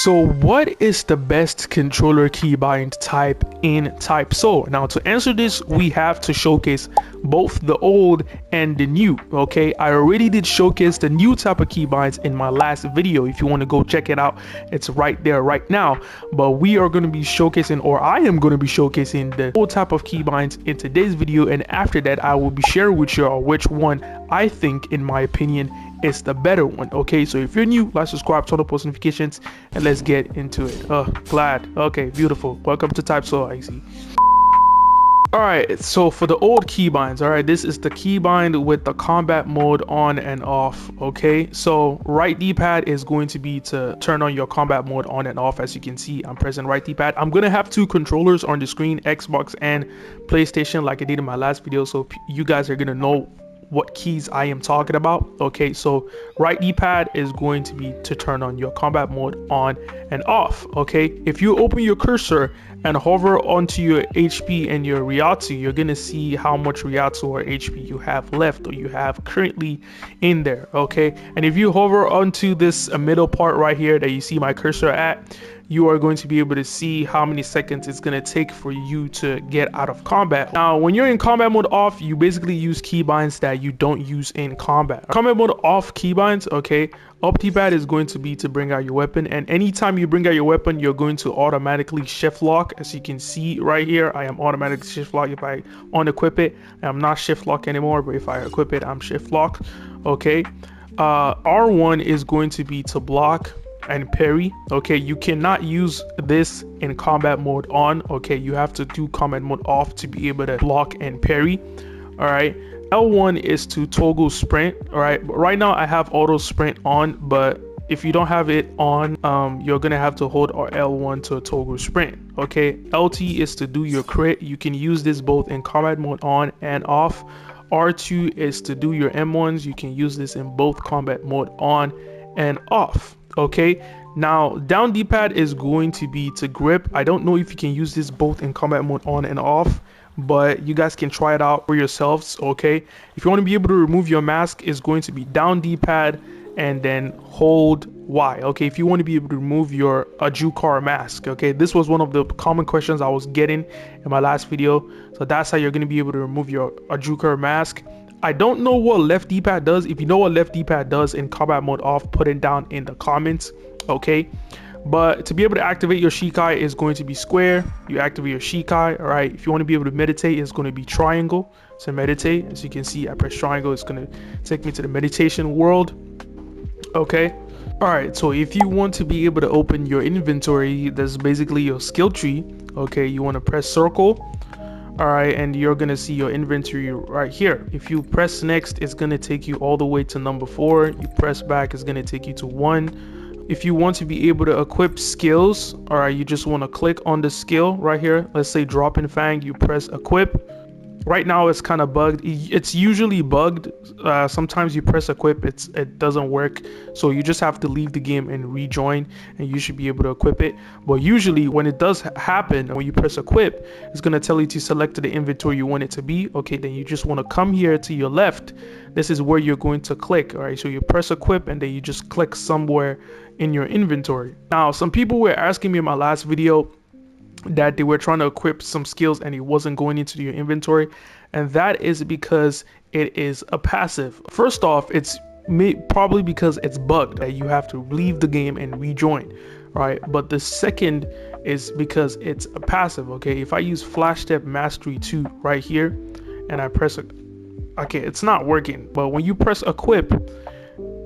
So what is the best controller keybind type in Type So? Now to answer this, we have to showcase both the old and the new. Okay, I already did showcase the new type of keybinds in my last video. If you want to go check it out, it's right there right now. But we are going to be showcasing, or I am going to be showcasing, the old type of keybinds in today's video, and after that I will be sharing with you which one I think, in my opinion, is the better one. Okay, so if you're new, like, subscribe, turn on post notifications, and let's get into it. Glad. Okay, beautiful. Welcome to Type So. I see. All right, so for the old keybinds, all right, this is the keybind with the combat mode on and off. Okay, so right D-pad is going to be to turn on your combat mode on and off. As you can see, I'm pressing right D-pad. I'm gonna have two controllers on the screen, Xbox and PlayStation, like I did in my last video, so you guys are gonna know what keys I am talking about. Okay, so right D-pad is going to be to turn on your combat mode on and off. Okay, if you open your cursor and hover onto your HP and your Ryatsu, you're gonna see how much Ryatsu or HP you have left, or you have currently in there. Okay, and if you hover onto this middle part right here that you see my cursor at, you are going to be able to see how many seconds it's going to take for you to get out of combat. Now, when you're in combat mode off, you basically use keybinds that you don't use in combat. Combat mode off keybinds, okay, up D-pad is going to be to bring out your weapon, and anytime you bring out your weapon, you're going to automatically shift lock. As you can see right here, I am automatically shift lock. If I unequip it, I'm not shift lock anymore, but if I equip it, I'm shift lock. Okay, R1 is going to be to block and parry. Okay, you cannot use this in combat mode on. Okay, you have to do combat mode off to be able to block and parry. All right, L1 is to toggle sprint. All right, but right now I have auto sprint on, but if you don't have it on, you're gonna have to hold L1 to toggle sprint. Okay, LT is to do your crit. You can use this both in combat mode on and off. R2 is to do your M1s. You can use this in both combat mode on and off. Okay, now down D-pad is going to be to grip. I don't know if you can use this both in combat mode on and off, but you guys can try it out for yourselves. Okay, if you want to be able to remove your mask, is going to be down D-pad and then hold Y. Okay, if you want to be able to remove your Ajukar mask. Okay, this was one of the common questions I was getting in my last video, so that's how you're going to be able to remove your Ajukar mask. I don't know what left D-pad does. If you know what left D-pad does in combat mode off, put it down in the comments. Okay, but to be able to activate your Shikai is going to be square. You activate your Shikai. All right, if you want to be able to meditate, it's going to be triangle. So meditate, as you can see, I press triangle, it's going to take me to the meditation world. Okay, all right, so if you want to be able to open your inventory, that's basically your skill tree. Okay, you want to press circle. All right, and you're gonna see your inventory right here. If you press next, it's gonna take you all the way to number 4. You press back, it's gonna take you to 1. If you want to be able to equip skills, all right, you just want to click on the skill right here. Let's say drop in fang, you press equip. Right now it's kind of bugged. It's usually bugged. Sometimes you press equip, it doesn't work, so you just have to leave the game and rejoin, and you should be able to equip it. But usually when it does happen, when you press equip, it's going to tell you to select the inventory you want it to be. Okay, then you just want to come here to your left. This is where you're going to click. All right, so you press equip and then you just click somewhere in your inventory. Now, some people were asking me in my last video that they were trying to equip some skills and it wasn't going into your inventory, and that is because it is a passive. First off, it's probably because it's bugged that you have to leave the game and rejoin, right? But the second is because it's a passive. Okay, if I use flash step mastery 2 right here and I press okay, it's not working. But when you press equip,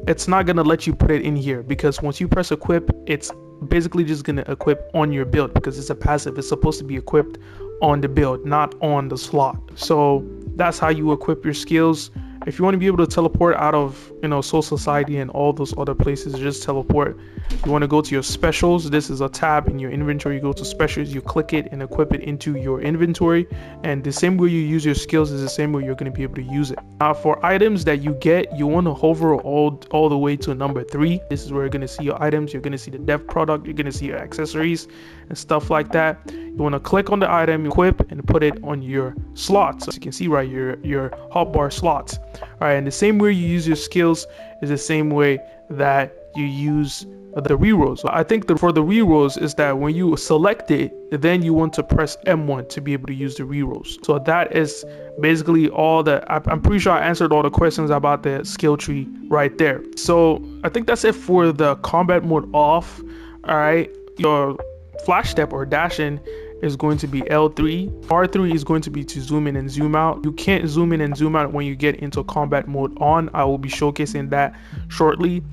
it's not gonna let you put it in here, because once you press equip, it's basically just gonna equip on your build, because it's a passive. It's supposed to be equipped on the build, not on the slot. So that's how you equip your skills. If you want to be able to teleport out of, Soul Society and all those other places, just teleport. You want to go to your specials. This is a tab in your inventory. You go to specials, you click it and equip it into your inventory. And the same way you use your skills is the same way you're going to be able to use it. Now, for items that you get, you want to hover all the way to number 3. This is where you're going to see your items. You're going to see the dev product. You're going to see your accessories and stuff like that. You want to click on the item, equip, and put it on your slots. As you can see right here, your hotbar slots. All right, and the same way you use your skills is the same way that you use the rerolls. I think for the rerolls is that when you select it, then you want to press M1 to be able to use the rerolls. So that is basically all that. I'm pretty sure I answered all the questions about the skill tree right there. So I think that's it for the combat mode off. All right, your flash step or dash in is going to be L3. R3 is going to be to zoom in and zoom out. You can't zoom in and zoom out when you get into combat mode on. I will be showcasing that shortly.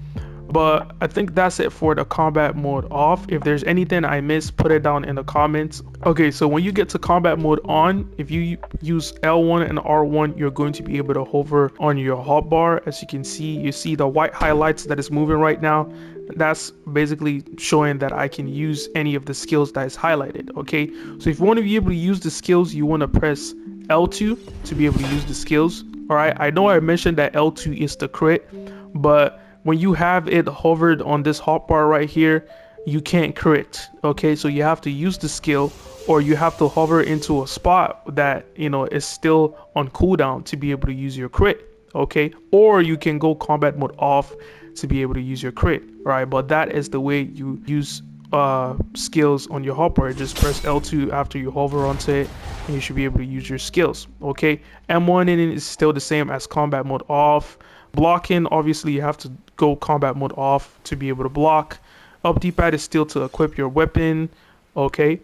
But I think that's it for the combat mode off. If there's anything I missed, put it down in the comments. Okay, so when you get to combat mode on, if you use L1 and R1, you're going to be able to hover on your hotbar. As you can see, you see the white highlights that is moving right now. That's basically showing that I can use any of the skills that is highlighted. Okay, so if you want to be able to use the skills, you want to press L2 to be able to use the skills. All right, I know I mentioned that L2 is the crit, but when you have it hovered on this hotbar right here, you can't crit. Okay, so you have to use the skill, or you have to hover into a spot that, you know, is still on cooldown to be able to use your crit. Okay, or you can go combat mode off to be able to use your crit. All right, but that is the way you use skills on your hotbar. Just press L2 after you hover onto it, and you should be able to use your skills. Okay, M1 in it is still the same as combat mode off. Blocking, obviously you have to go combat mode off to be able to block. Up D-pad is still to equip your weapon. Okay,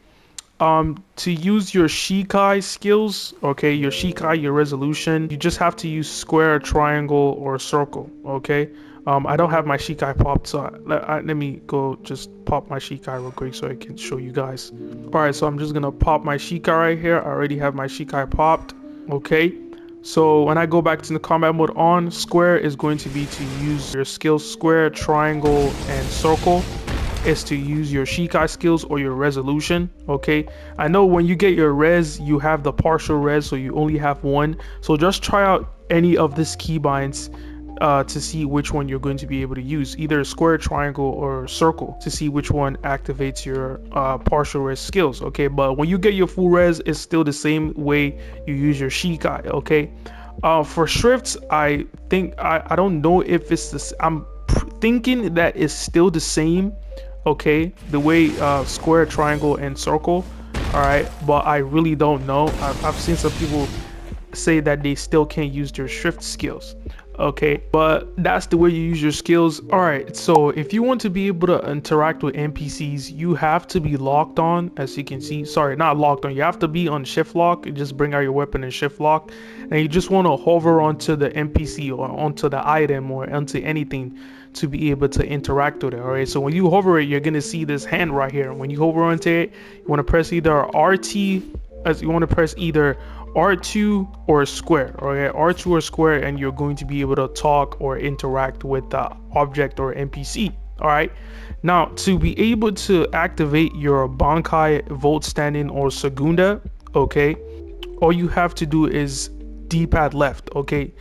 to use your Shikai skills, okay, your Shikai, your resolution, you just have to use square, triangle, or circle. Okay, I don't have my Shikai popped, so let me go just pop my Shikai real quick so I can show you guys. All right, so I'm just gonna pop my Shikai right here. I already have my Shikai popped. Okay, so when I go back to the combat mode on, square is going to be to use your skills. Square, triangle, and circle is to use your Shikai skills or your resolution. Okay, I know when you get your res, you have the partial res, so you only have one. So just try out any of these keybinds to see which one you're going to be able to use, either square, triangle, or circle, to see which one activates your partial res skills. Okay, but when you get your full res, it's still the same way you use your Shikai. Okay, for shrifts, I think I don't know if it's this. I'm thinking that it's still the same. Okay, the way square, triangle, and circle. All right, but I really don't know. I've seen some people say that they still can't use their shrift skills. Okay, but that's the way you use your skills. All right, so if you want to be able to interact with NPCs, you have to be locked on, as you can see. Sorry, not locked on, you have to be on shift lock. You just bring out your weapon and shift lock, and you just want to hover onto the NPC or onto the item or onto anything to be able to interact with it. All right, so when you hover it, you're gonna see this hand right here. When you hover onto it, you want to press either RT, as you want to press either R2 or square. Okay, R2 or square, and you're going to be able to talk or interact with the object or NPC. All right, now to be able to activate your Bankai, Volt Standing, or Segunda, okay, all you have to do is D-pad left. Okay,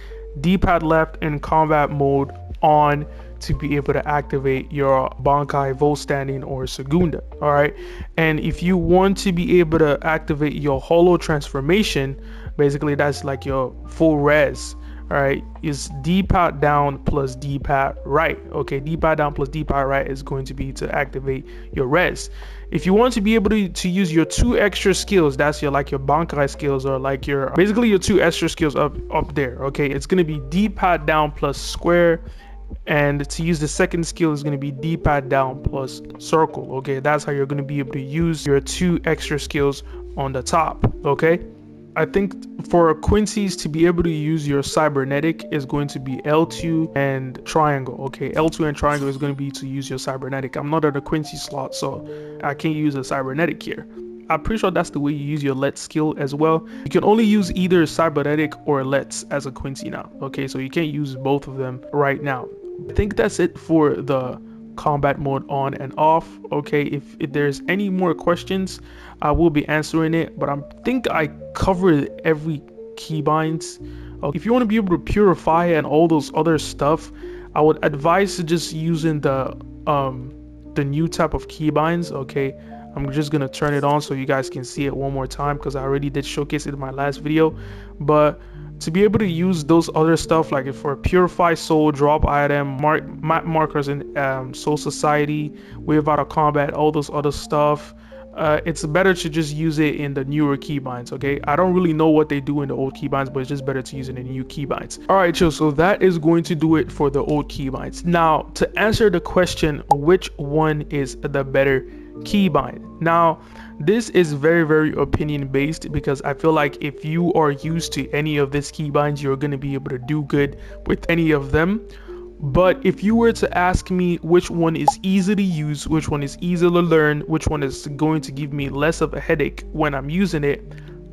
D-pad left in combat mode on to be able to activate your Bankai, Volt Standing, or Segunda. All right, and if you want to be able to activate your holo transformation, basically that's like your full res. All right, is D-pad down plus D-pad right. Okay, D-pad down plus D-pad right is going to be to activate your res. If you want to be able to use your two extra skills, that's your like your Bankai skills, or like your basically your two extra skills up there. Okay, it's going to be D-pad down plus square, and to use the second skill is going to be D-pad down plus circle. Okay, that's how you're going to be able to use your two extra skills on the top. Okay, I think for Quincy's to be able to use your cybernetic is going to be L2 and triangle. Okay, L2 and triangle is going to be to use your cybernetic. I'm not at a Quincy slot, so I can't use a cybernetic here. I'm pretty sure that's the way you use your Let's skill as well. You can only use either cybernetic or Let's as a Quincy now. Okay, so you can't use both of them right now. I think that's it for the combat mode on and off. Okay, if there's any more questions, I will be answering it, but I think I covered every keybinds. If you want to be able to purify and all those other stuff, I would advise to just using the new type of keybinds. Okay, I'm just gonna turn it on so you guys can see it one more time, because I already did showcase it in my last video. But to be able to use those other stuff like for purify soul, drop item, map markers in soul society, wave out of combat, all those other stuff, it's better to just use it in the newer keybinds. Okay, I don't really know what they do in the old keybinds, but it's just better to use it in the new keybinds. All right, chill. So that is going to do it for the old keybinds. Now to answer the question, which one is the better keybind? Now this is very opinion based, because I feel like if you are used to any of these keybinds, you're going to be able to do good with any of them. But if you were to ask me which one is easy to use, which one is easy to learn, which one is going to give me less of a headache when I'm using it,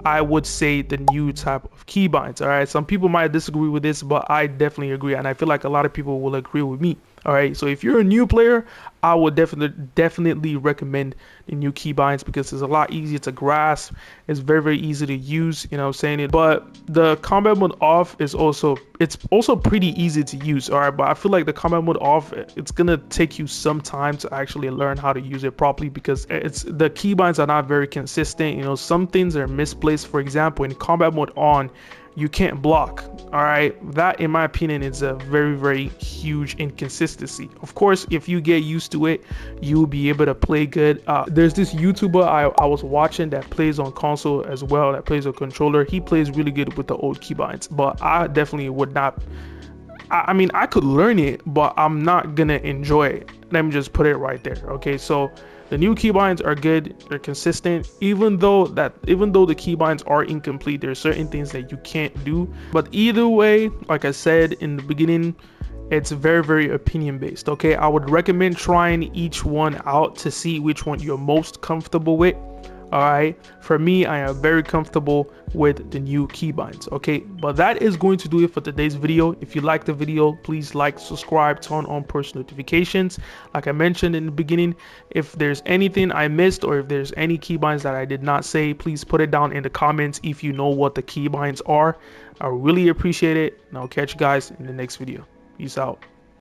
I would say the new type of keybinds. All right, some people might disagree with this, but I definitely agree, and I feel like a lot of people will agree with me. All right, so if you're a new player, I would definitely recommend the new keybinds, because it's a lot easier to grasp. It's very easy to use, you know what I'm saying it. But the combat mode off is also pretty easy to use. All right, but I feel like the combat mode off, it's gonna take you some time to actually learn how to use it properly, because the keybinds are not very consistent. You know, some things are misplaced. For example, in combat mode on, you can't block. All right, that in my opinion is a very huge inconsistency. Of course, if you get used to it, you'll be able to play good. There's this YouTuber I was watching that plays on console as well, that plays a controller. He plays really good with the old keybinds, but I definitely would not. I mean, I could learn it, but I'm not gonna enjoy it. Let me just put it right there. Okay, so the new keybinds are good, they're consistent, even though the keybinds are incomplete. There are certain things that you can't do, but either way, like I said in the beginning, it's very opinion based. Okay, I would recommend trying each one out to see which one you're most comfortable with. All right, for me, I am very comfortable with the new keybinds. Okay, but that is going to do it for today's video. If you like the video, please like, subscribe, turn on push notifications. Like I mentioned in the beginning, if there's anything I missed, or if there's any keybinds that I did not say, please put it down in the comments if you know what the keybinds are. I really appreciate it, and I'll catch you guys in the next video. Peace out.